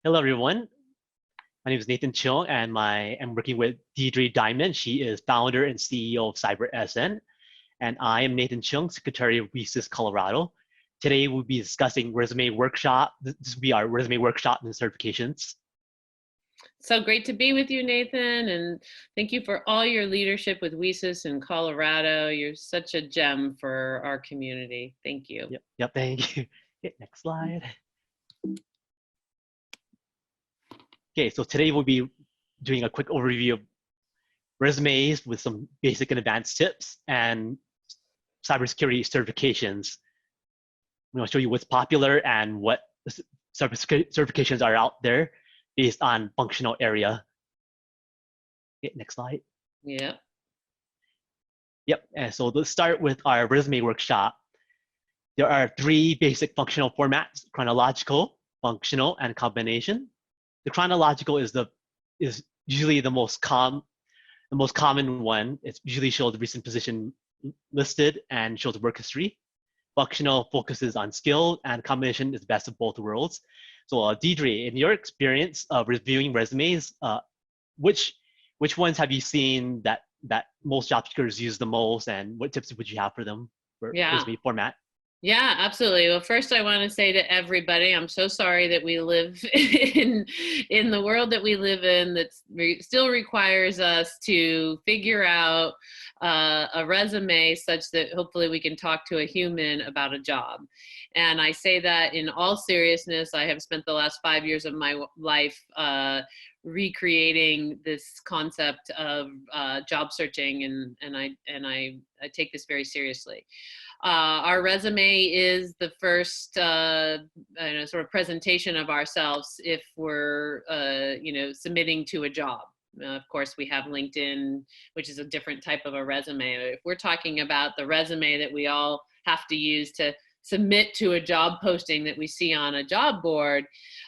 Hello, everyone. My name is Nathan Chung, and I'm working with Deidre Diamond. She is founder and CEO of CyberSN, and I am Nathan Chung, Secretary of WiCys Colorado. Today, we'll be discussing resume workshop. This will be our resume workshop and certifications. So great to be with you, Nathan, and thank you for all your leadership with WiCys in Colorado. You're such a gem for our community. Thank you. Yep, thank you. Okay, next slide. Okay, so today we'll be doing a quick overview of resumes with some basic and advanced tips and cybersecurity certifications. I'm going to show you what's popular and what cybersecurity certifications are out there based on functional area. Okay, next slide. Yep. And so let's start with our resume workshop. There are three basic functional formats: chronological, functional, and combination. The chronological is usually the most common one. It usually shows the recent position listed and shows work history. Functional focuses on skill, and combination is the best of both worlds. So Deidre, in your experience of reviewing resumes, which ones have you seen that most job seekers use the most, and what tips would you have for them for resume format? Yeah, absolutely. Well, first I want to say to everybody, I'm so sorry that we live in the world that we live in that still requires us to figure out a resume such that hopefully we can talk to a human about a job. And I say that in all seriousness. I have spent the last 5 years of my life recreating this concept of job searching, and I take this very seriously. Our resume is the first sort of presentation of ourselves if we're submitting to a job. Of course, we have LinkedIn, which is a different type of a resume. If we're talking about the resume that we all have to use to submit to a job posting that we see on a job board,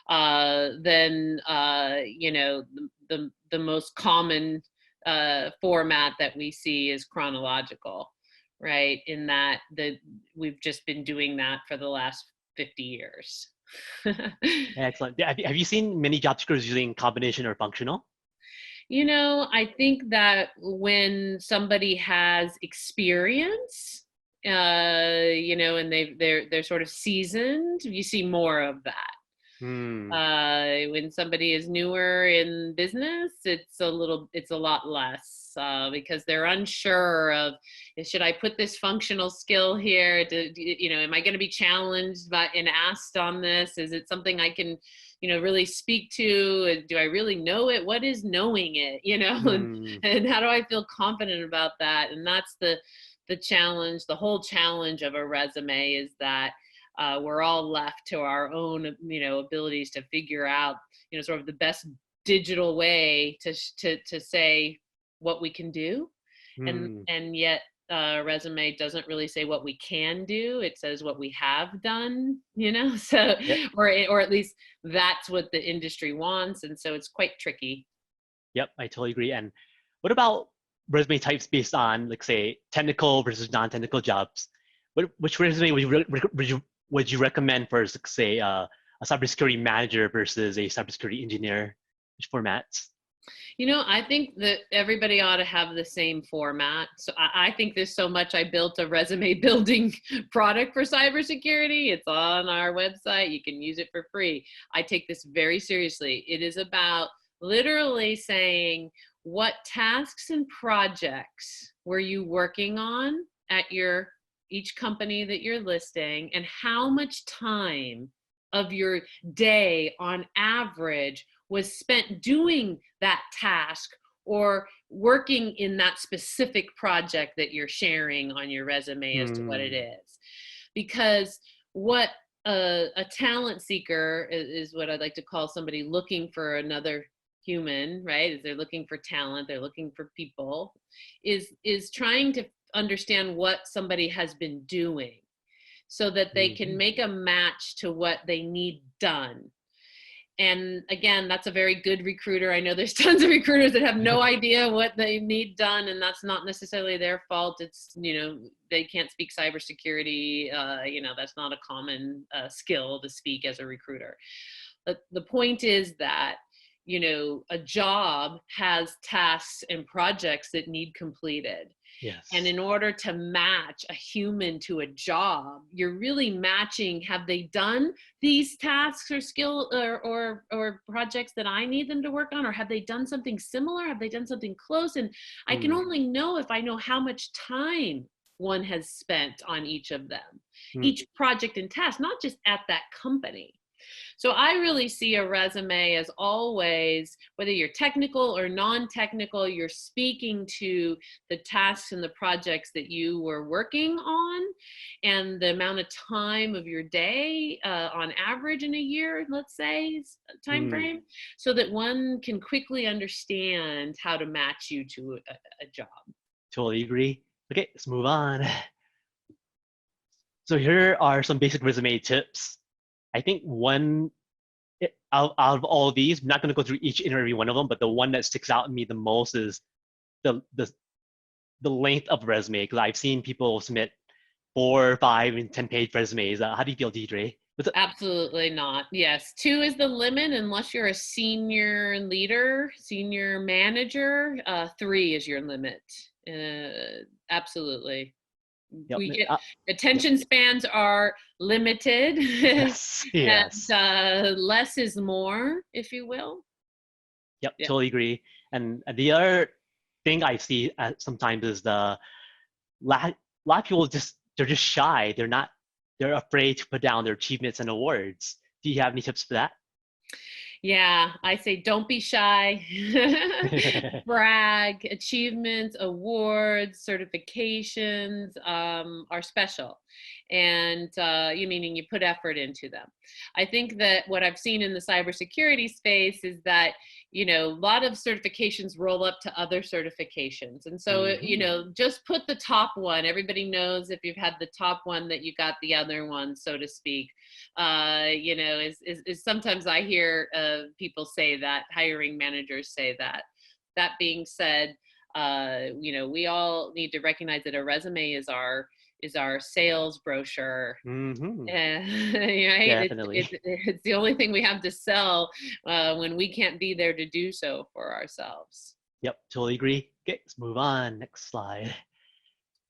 then the most common format that we see is chronological. Right, in that we've just been doing that for the last 50 years. Excellent. Have you seen many job seekers using combination or functional? I think that when somebody has experience, and they're sort of seasoned, you see more of that. When somebody is newer in business, it's a lot less because they're unsure of, should I put this functional skill here? Am I going to be challenged and asked on this? Is it something I can, really speak to? Do I really know it? What is knowing it? And how do I feel confident about that? And that's the challenge. The whole challenge of a resume is that we're all left to our own, abilities to figure out, sort of the best digital way to say what we can do. And yet resume doesn't really say what we can do. It says what we have done, so, or at least that's what the industry wants. And so it's quite tricky. Yep, I totally agree. And what about resume types based on, like, say, technical versus non-technical jobs? Which resume would you recommend for, say, a cybersecurity manager versus a cybersecurity engineer? Which formats? I think that everybody ought to have the same format. So I think there's so much. I built a resume building product for cybersecurity. It's on our website. You can use it for free. I take this very seriously. It is about literally saying, what tasks and projects were you working on at each company that you're listing, and how much time of your day on average was spent doing that task or working in that specific project that you're sharing on your resume as to what it is. Because what a talent seeker is what I'd like to call somebody looking for another human, right? Is they're looking for talent, they're looking for people, is trying to understand what somebody has been doing so that they can make a match to what they need done. And again, that's a very good recruiter. I know there's tons of recruiters that have no idea what they need done, and that's not necessarily their fault. It's, they can't speak cybersecurity. That's not a common skill to speak as a recruiter. the point is that, you know, a job has tasks and projects that need completed. Yes. And in order to match a human to a job, you're really matching, have they done these tasks or or projects that I need them to work on? Or have they done something similar? Have they done something close? And I can only know if I know how much time one has spent on each of them, each project and task, not just at that company. So I really see a resume as always, whether you're technical or non-technical, you're speaking to the tasks and the projects that you were working on and the amount of time of your day on average in a year, let's say, time frame, so that one can quickly understand how to match you to a job. Totally agree. Okay, let's move on. So here are some basic resume tips. I think out of all of these, I'm not going to go through each and every one of them, but the one that sticks out to me the most is the length of resume, because I've seen people submit 4, 5, and 10-page resumes. How do you feel, Deidre? Absolutely not. Yes, 2 is the limit unless you're a senior leader, senior manager. 3 is your limit. Absolutely. Yep. We get attention spans are limited. Yes. Yes. And less is more, if you will. Yep. Yeah. Totally agree. And the other thing I see sometimes is a lot of people they're just shy. They're afraid to put down their achievements and awards. Do you have any tips for that? Yeah, I say don't be shy. Brag. Achievements, awards, certifications are special. And meaning you put effort into them. I think that what I've seen in the cybersecurity space is that, you know, a lot of certifications roll up to other certifications. And so, you know, just put the top one. Everybody knows if you've had the top one that you got the other one, so to speak. You know, is sometimes I hear people say that, hiring managers say that. That being said, you know, we all need to recognize that a resume is our sales brochure. Right? Definitely. It's the only thing we have to sell when we can't be there to do so for ourselves. Yep, totally agree. Okay, let's move on. Next slide.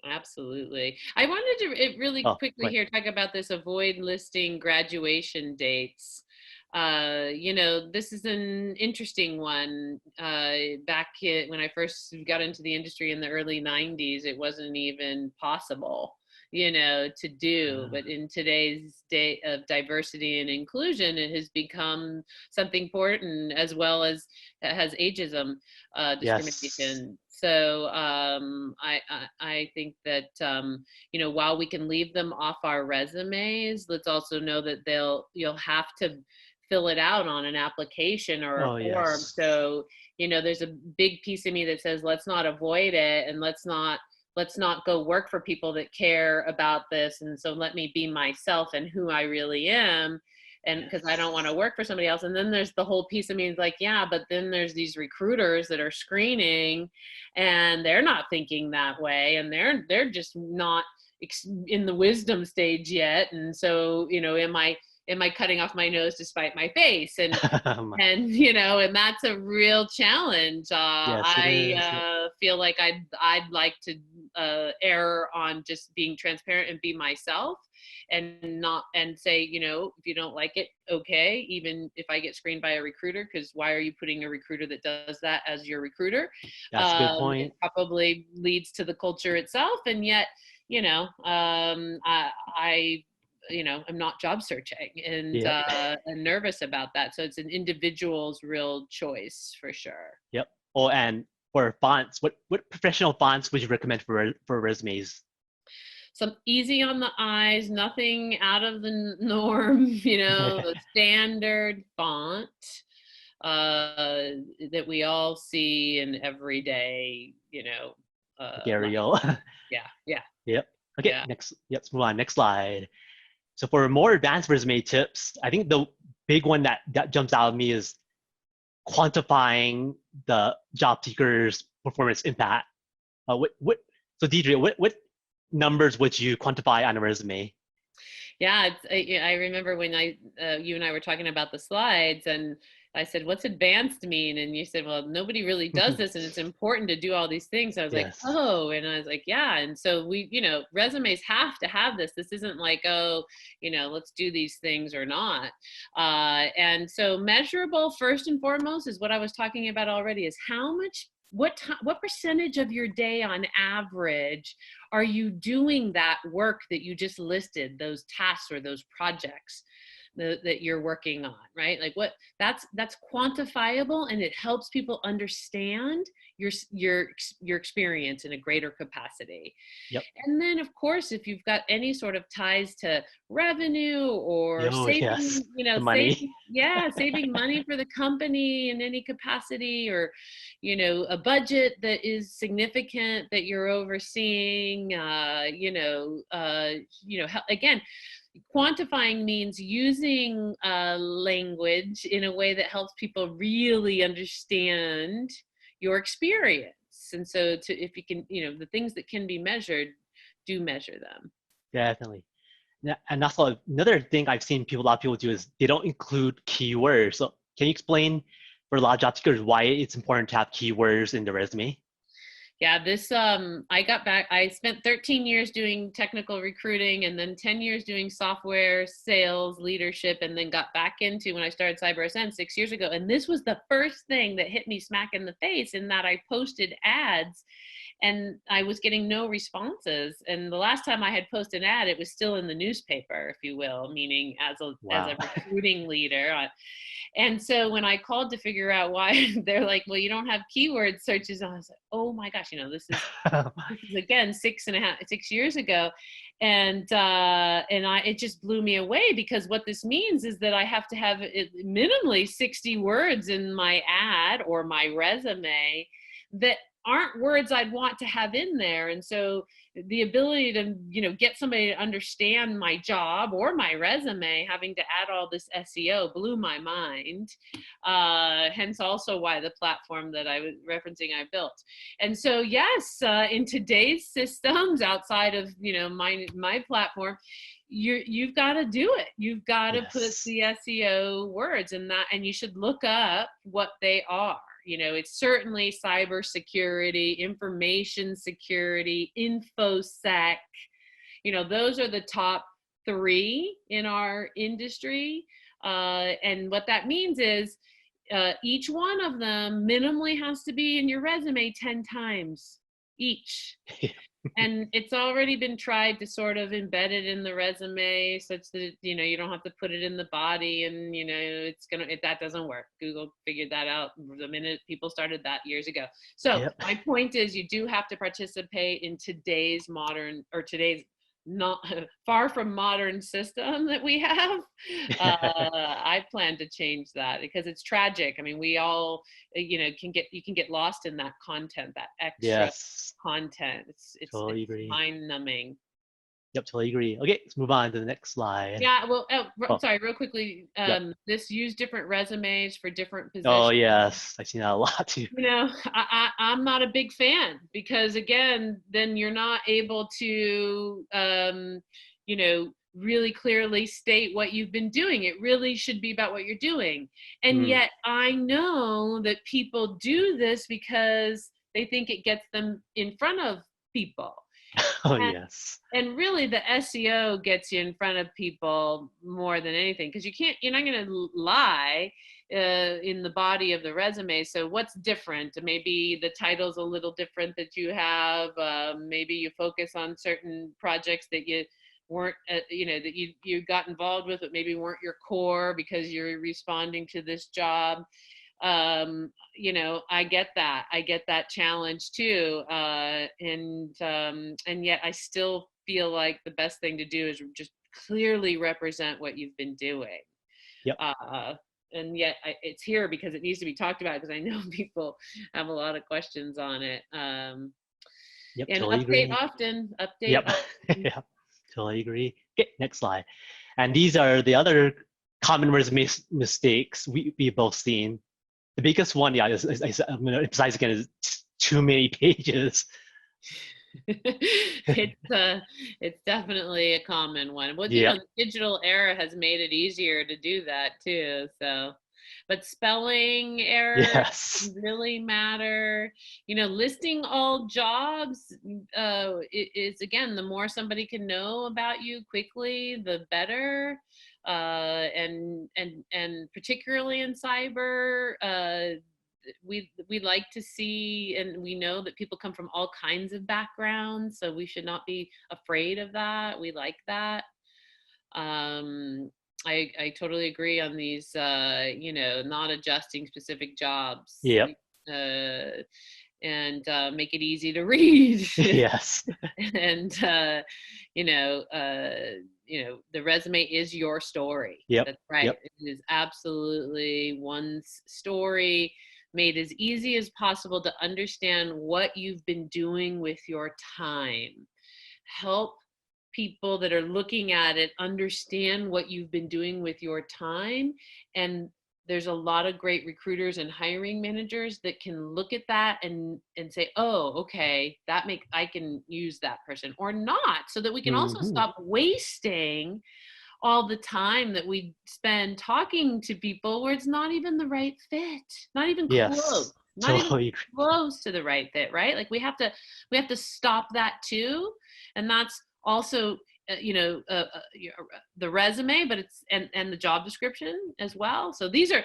Absolutely. I wanted to really quickly here talk about this avoid listing graduation dates. You know, this is an interesting one. Back when I first got into the industry in the early 90s, it wasn't even possible, you know, to do. But in today's day of diversity and inclusion, it has become something important, as well as has ageism discrimination. Yes. So I think that, you know, while we can leave them off our resumes, let's also know that you'll have to fill it out on an application or a form. Yes. So, you know, there's a big piece of me that says, let's not avoid it, and let's not go work for people that care about this. And so let me be myself and who I really am. And because I don't want to work for somebody else. And then there's the whole piece of me is like, yeah, but then there's these recruiters that are screening and they're not thinking that way. And they're just not in the wisdom stage yet. And so, you know, am I cutting off my nose to spite my face? And and you know, and that's a real challenge. Yes, I feel like I'd like to err on just being transparent and be myself, and say, you know, if you don't like it, okay, even if I get screened by a recruiter, because why are you putting a recruiter that does that as your recruiter? That's a good point. It probably leads to the culture itself, and yet, you know, I you know, I'm not job searching and and nervous about that. So it's an individual's real choice for sure. Yep. Oh, and for fonts, what professional fonts would you recommend for resumes? Some easy on the eyes, nothing out of the norm, you know, the standard font that we all see in everyday, you know. Arial. Yeah. Yep. Okay, yeah. Let's move on. Next slide. So for more advanced resume tips, I think the big one that jumps out at me is quantifying the job seeker's performance impact. So Deidre, what numbers would you quantify on a resume? Yeah, I remember when you and I were talking about the slides, and I said, "What's advanced mean?" And you said, "Well, nobody really does this, and it's important to do all these things." I was like, Yes. "Oh," and I was like, "Yeah." And so resumes have to have this. This isn't like, oh, let's do these things or not. And so measurable first and foremost is what I was talking about already. Is how much. What percentage of your day on average are you doing that work that you just listed, those tasks or those projects that you're working on, right? Like that's quantifiable, and it helps people understand your experience in a greater capacity. Yep. And then of course, if you've got any sort of ties to revenue or Oh, yes. saving, The money. saving money for the company in any capacity, or a budget that is significant that you're overseeing, again, quantifying means using language in a way that helps people really understand your experience. And so if you can, the things that can be measured, do measure them. Definitely. Yeah, and also another thing I've seen a lot of people do is they don't include keywords. So can you explain for a lot of job seekers why it's important to have keywords in the resume? Yeah, I spent 13 years doing technical recruiting, and then 10 years doing software sales leadership, and then got back into when I started CyberSN 6 years ago. And this was the first thing that hit me smack in the face, in that I posted ads and I was getting no responses. And the last time I had posted an ad, it was still in the newspaper, if you will, meaning as a Wow. recruiting leader. And so when I called to figure out why, they're like, "Well, you don't have keyword searches." I was like, "Oh my gosh, this is again 6 years ago," and it just blew me away, because what this means is that I have to have minimally 60 words in my ad or my resume that aren't words I'd want to have in there. And so the ability to get somebody to understand my job or my resume, having to add all this SEO, blew my mind. Hence also why the platform that I was referencing I built. And so yes, in today's systems outside of my platform, you've got to do it. You've got to put Yes. the SEO words in that, and you should look up what they are. It's certainly cybersecurity, information security, infosec. Those are the top three in our industry. And what that means is each one of them minimally has to be in your resume 10 times each. And it's already been tried to sort of embed it in the resume such that you don't have to put it in the body, and that doesn't work. Google figured that out the minute people started that years ago. So Yep. my point is, you do have to participate in today's not far from modern system that we have. I plan to change that, because it's tragic. I mean, we all you can get lost in that content, that extra Yes. content. It's Totally agree. mind numbing. Yep, totally agree. Okay, let's move on to the next slide. Yeah, well, Oh, sorry, real quickly. yep. This use different resumes for different Oh, positions. yes. I've seen that a lot too. I'm not a big fan, because again, then you're not able to really clearly state what you've been doing. It really should be about what you're doing. And Mm. yet I know that people do this because they think it gets them in front of people. Oh, And, yes. and really the SEO gets you in front of people more than anything, because you're not going to lie in the body of the resume. So what's different? Maybe the title's a little different that you have. Maybe you focus on certain projects that you weren't, that you got involved with, but maybe weren't your core because you're responding to this job. I get that challenge too. And yet I still feel like the best thing to do is just clearly represent what you've been doing. Yep. And yet it's here because it needs to be talked about, because I know people have a lot of questions on it. Yep, And totally agree. Update Yep. often. Yeah, totally agree. Okay, next slide. And these are the other common resume mistakes we both seen. The biggest one, yeah, is I'm going to emphasize again, is too many pages. It's definitely a common one. Well, Yep. the digital era has made it easier to do that too. So, but spelling errors Yes. really matter. Listing all jobs is, again, the more somebody can know about you quickly, the better. And particularly in cyber, we like to see, and we know that people come from all kinds of backgrounds, so we should not be afraid of that. We like that. I totally agree on these, not adjusting specific jobs, Yep. and make it easy to read. Yes. And the resume is your story. Yep. That's right. Yep. It is absolutely one's story, made as easy as possible to understand what you've been doing with your time. Help people that are looking at it understand what you've been doing with your time. And there's a lot of great recruiters and hiring managers that can look at that and say, oh, okay, I can use that person or not, so that we can also Mm-hmm. stop wasting all the time that we spend talking to people where it's not even the right fit, not even Yes. close, not even Totally. close to the right fit, right? Like we have to stop that too. And that's also the resume, but it's and the job description as well. So these are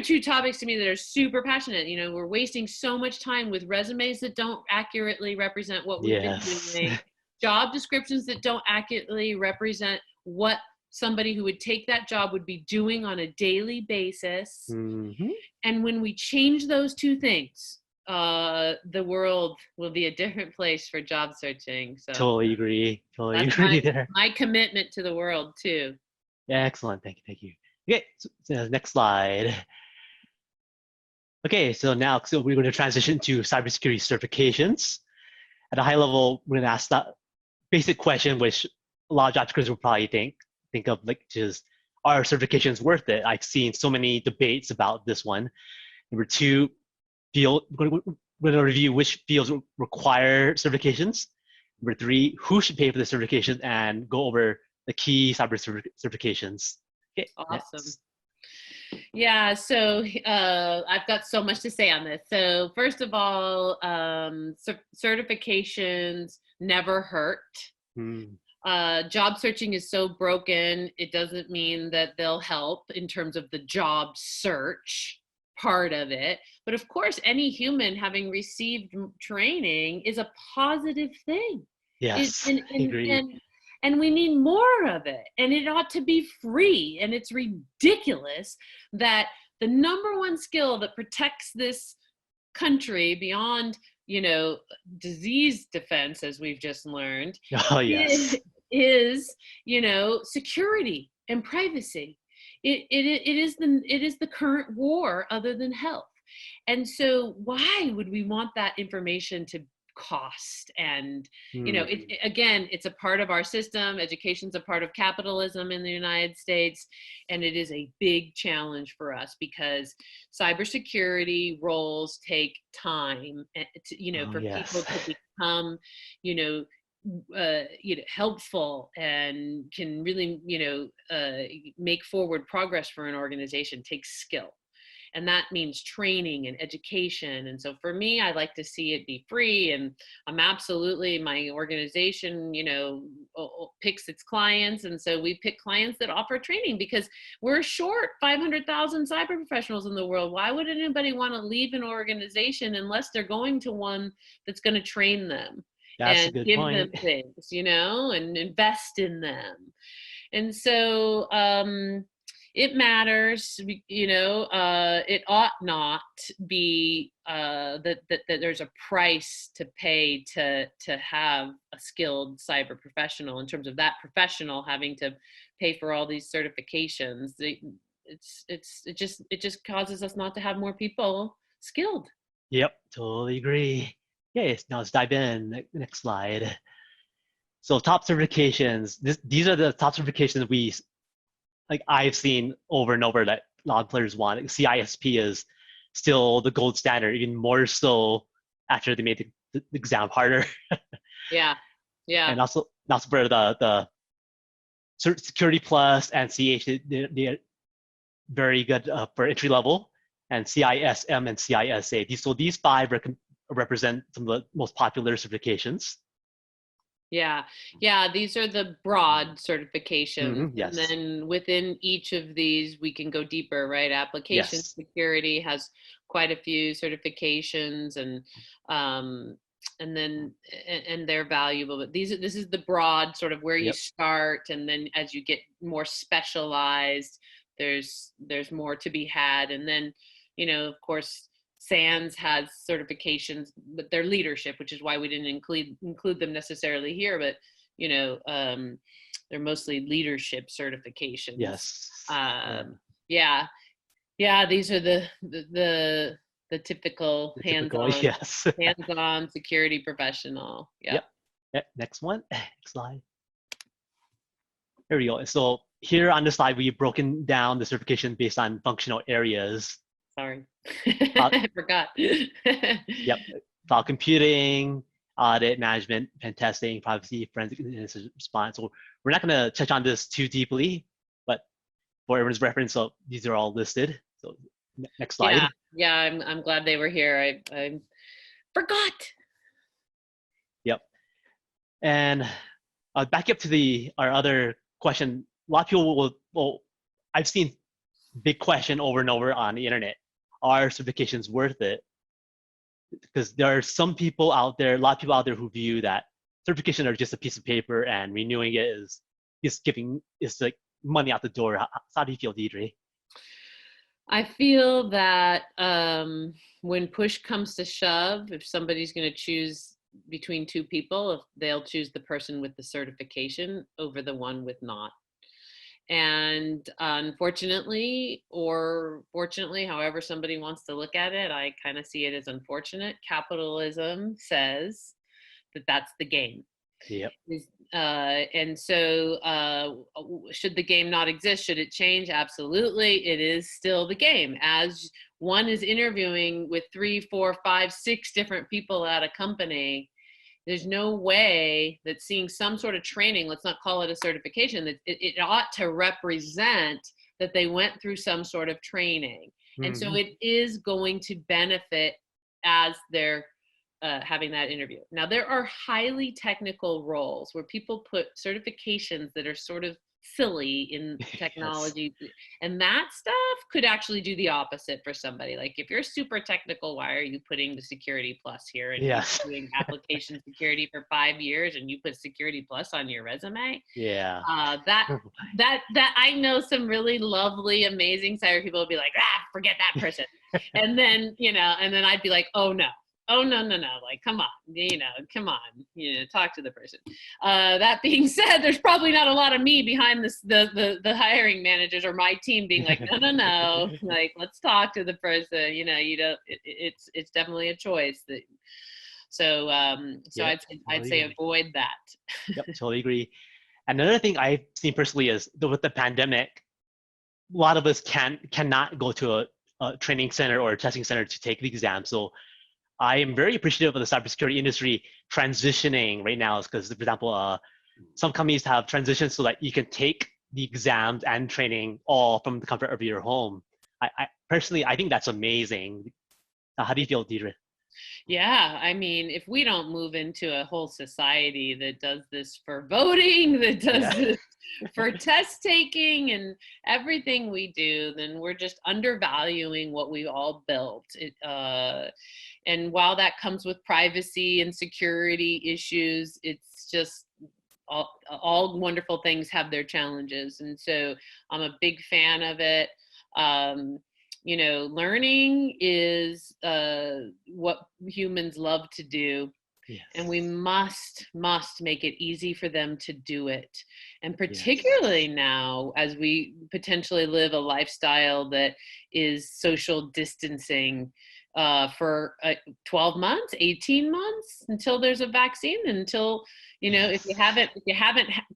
two topics to me that are super passionate. We're wasting so much time with resumes that don't accurately represent what we've been Yes. doing, job descriptions that don't accurately represent what somebody who would take that job would be doing on a daily basis. Mm-hmm. And when we change those two things, the world will be a different place for job searching. So Totally agree. Totally that's agree there. my commitment to the world too. Yeah, excellent. Thank you. Thank you. Okay. So next slide. Okay. So now, we're going to transition to cybersecurity certifications. At a high level, we're going to ask that basic question, which a lot of job seekers will probably think of, like, just, are certifications worth it? I've seen so many debates about this one. Number two, we're going to review which fields require certifications. Number three, who should pay for the certification, and go over the key cyber certifications. Okay, Awesome. next. Yeah, so I've got so much to say on this. So first of all, certifications never hurt. Job searching is so broken, it doesn't mean that they'll help in terms of the job search part of it. But of course, any human having received training is a positive thing. Yes, I agree. And we need more of it. And it ought to be free. And it's ridiculous that the number one skill that protects this country beyond, disease defense, as we've just learned, Oh, yes. is security and privacy. It is the current war other than health. And so why would we want that information to cost? And again, it's a part of our system. Education's a part of capitalism in the United States, and it is a big challenge for us because cybersecurity roles take time for people to become helpful and can really make forward progress for an organization takes skill. And that means training and education. And so for me, I like to see it be free. And I'm absolutely, my organization, picks its clients. And so we pick clients that offer training because we're short 500,000 cyber professionals in the world. Why would anybody want to leave an organization unless they're going to one that's going to train them? That's a And good give point. them things, and invest in them. And so, it matters, it ought not be that there's a price to pay to have a skilled cyber professional, in terms of that professional having to pay for all these certifications. It just causes us not to have more people skilled. Yep, totally agree. Okay, now let's dive in. Next slide. So top certifications. These are the top certifications I've seen over and over that a lot of players want. CISP is still the gold standard, even more so after they made the exam harder. Yeah. Yeah. And also for the Security Plus and CH, they're very good for entry level, and CISM and CISA. These five represent some of the most popular certifications. Yeah. Yeah. These are the broad certifications. And Yes. then within each of these, we can go deeper, right? Application Yes. security has quite a few certifications um, and they're valuable. But this is the broad sort of where you Yep. start. And then as you get more specialized, there's more to be had. And then, of course, SANS has certifications, but they're leadership, which is why we didn't include them necessarily here. But they're mostly leadership certifications. Yes. Yeah, yeah. These are the typical The typical, hands-on yes. hands-on security professional. Yeah. Yep. Next one. Next slide. Here we go. So here on the slide, we've broken down the certification based on functional areas. Sorry, Uh, I forgot. Yep. Cloud computing, audit, management, pen testing, privacy, forensic response. So we're not going to touch on this too deeply, but for everyone's reference, so these are all listed. So next slide. Yeah. I'm glad they were here. I forgot. Yep. And back up to our other question. A lot of people well, I've seen big question over and over on the internet. Are certifications worth it? Because there are some people out there, a lot of people out there who view that certification are just a piece of paper and renewing it is like money out the door. How do you feel, Deidre? I feel that when push comes to shove, if somebody's going to choose between two people, if they'll choose the person with the certification over the one with not. And unfortunately, or fortunately, however somebody wants to look at it, I kind of see it as unfortunate. Capitalism says that that's the game. Yep. And so should the game not exist? Should it change? Absolutely. It is still the game. As one is interviewing with 3, 4, 5, 6 different people at a company, there's no way that seeing some sort of training, let's not call it a certification, that it ought to represent that they went through some sort of training. And so it is going to benefit as they're having that interview. Now, there are highly technical roles where people put certifications that are sort of silly in technology. Yes. And that stuff could actually do the opposite for somebody. Like if you're super technical, why are you putting the Security Plus here and yes. you're doing application security for 5 years and you put Security Plus on your resume? Yeah. That I know some really lovely, amazing cyber people will be like, forget that person. And then, and then I'd be like, oh no, like come on, talk to the person. That being said, there's probably not a lot of me behind the hiring managers or my team being like, no, like let's talk to the person. It's definitely a choice that. So yep, I'd say avoid that. Yep, totally agree. Another thing I've seen personally is with the pandemic, a lot of us cannot go to a training center or a testing center to take the exam. So I am very appreciative of the cybersecurity industry transitioning right now, because, for example, some companies have transitioned so that you can take the exams and training all from the comfort of your home. I personally, I think that's amazing. How do you feel, Deidre? Yeah, I mean, if we don't move into a whole society that does this for voting, that does this for test taking and everything we do, then we're just undervaluing what we all built. And while that comes with privacy and security issues, it's just all wonderful things have their challenges. And so I'm a big fan of it. Learning is what humans love to do. Yes. And we must make it easy for them to do it. And particularly now, as we potentially live a lifestyle that is social distancing for 12 months, 18 months until there's a vaccine, until, if you haven't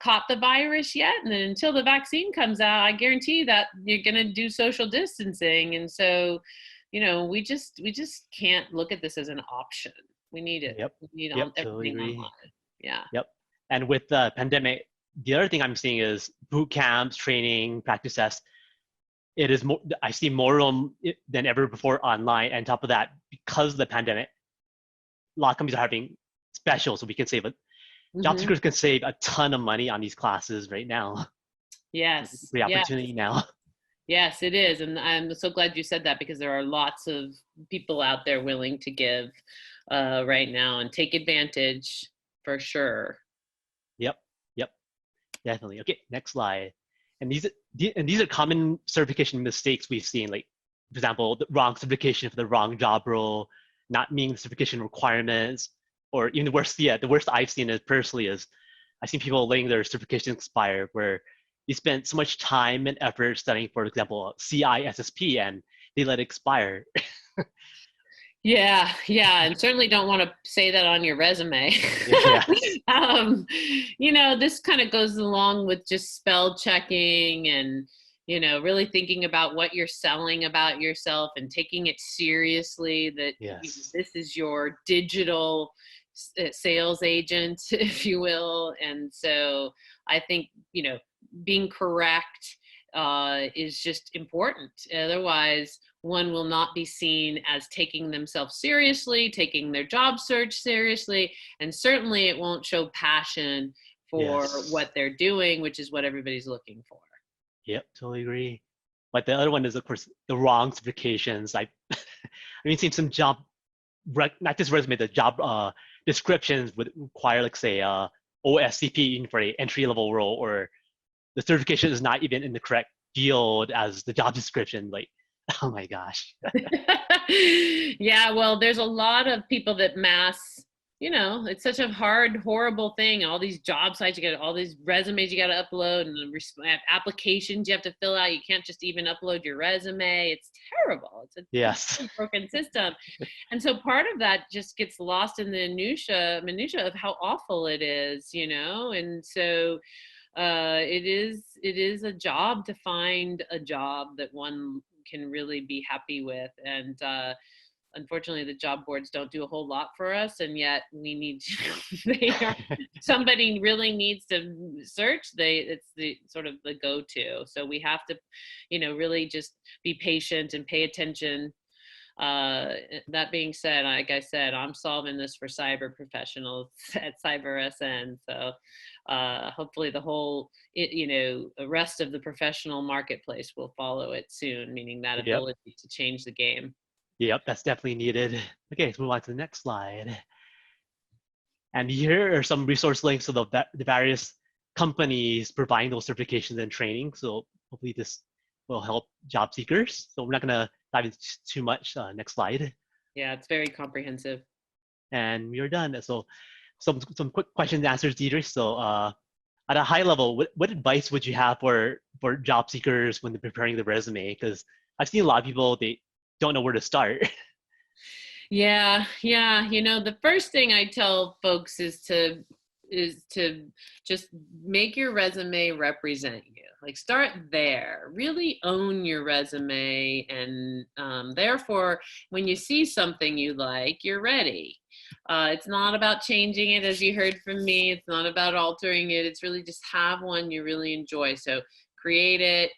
caught the virus yet, and then until the vaccine comes out, I guarantee that you're going to do social distancing. And so, we just can't look at this as an option. We need it. Yep. We need everything totally online. Yeah. Yep. And with the pandemic, the other thing I'm seeing is boot camps, training, practice tests. It is more, I see more of them than ever before online. And on top of that, because of the pandemic, a lot of companies are having specials, so we can save it. Job Hmm. seekers can save a ton of money on these classes right now. Yes. Great Yes. opportunity now. Yes, it is. And I'm so glad you said that, because there are lots of people out there willing to give right now and take advantage for sure. Yep. Yep. Definitely. Okay. Next slide. And these are common certification mistakes we've seen. Like, for example, the wrong certification for the wrong job role, not meeting the certification requirements, or even worse. Yeah, the worst I've seen is personally is I've seen people letting their certification expire where they spent so much time and effort studying, for example, CISSP, and they let it expire. Yeah, yeah, and certainly don't want to say that on your resume. Yeah. um, this kind of goes along with just spell checking and, really thinking about what you're selling about yourself and taking it seriously, that Yes. this is your digital sales agent, if you will. And so I think, being correct is just important. Otherwise, one will not be seen as taking themselves seriously, taking their job search seriously, and certainly it won't show passion for Yes. what they're doing, which is what everybody's looking for. Yep. Totally agree. But the other one is, of course, the wrong certifications. I mean, seeing some job, not just resume, the job descriptions would require, like, say, OSCP for a entry level role, or the certification is not even in the correct field as the job description. Like, oh my gosh. Yeah, well, there's a lot of people that it's such a hard, horrible thing. All these job sites, you got all these resumes you got to upload, and applications you have to fill out. You can't just even upload your resume. It's terrible. It's a Yes. broken system. And so part of that just gets lost in the minutia of how awful it is, and so it is a job to find a job that one can really be happy with. And unfortunately, the job boards don't do a whole lot for us, and yet we need to, somebody really needs to search. It's the sort of the go-to. So we have to, really just be patient and pay attention. That being said, like I said, I'm solving this for cyber professionals at CyberSN. So hopefully the whole, the rest of the professional marketplace will follow it soon, meaning that Yep. ability to change the game. Yep. That's definitely needed. Okay, let's move on to the next slide. And here are some resource links to the various companies providing those certifications and training. So hopefully this will help job seekers. So we're not going to dive into too much. Next slide. Yeah, it's very comprehensive. And we are done. So some quick questions and answers, Deidre. So at a high level, what advice would you have for job seekers when they're preparing the resume? Because I've seen a lot of people, they don't know where to start. Yeah, yeah. The first thing I tell folks is to just make your resume represent you. Like, start there. Really own your resume, and therefore, when you see something you like, you're ready. It's not about changing it, as you heard from me. It's not about altering it. It's really just have one you really enjoy. So create it.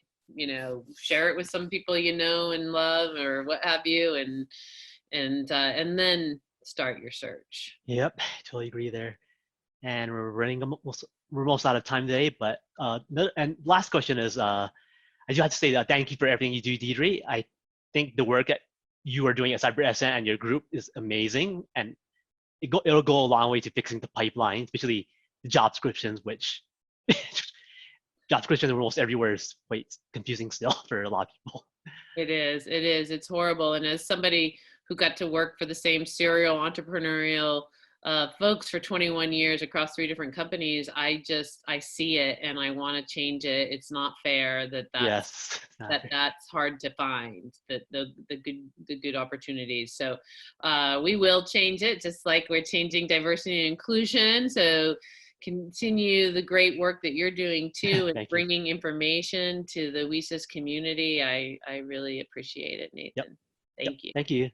Share it with some people you know and love, or what have you, and then start your search. Yep, totally agree there. And we're almost out of time today. But and last question is, I do have to say that thank you for everything you do, Deidre. I think the work that you are doing at CyberSN and your group is amazing, and it'll go a long way to fixing the pipeline, especially the job descriptions, which job descriptions almost everywhere is quite confusing still for a lot of people. It is. It's horrible. And as somebody who got to work for the same serial entrepreneurial folks for 21 years across 3 different companies, I see it and I want to change it. It's not fair Yes, that's hard to find, the good opportunities. So we will change it, just like we're changing diversity and inclusion. So continue the great work that you're doing too, and thank you. bringing information to the WiCys community. I really appreciate it, Nathan. Yep. Thank you. Thank you.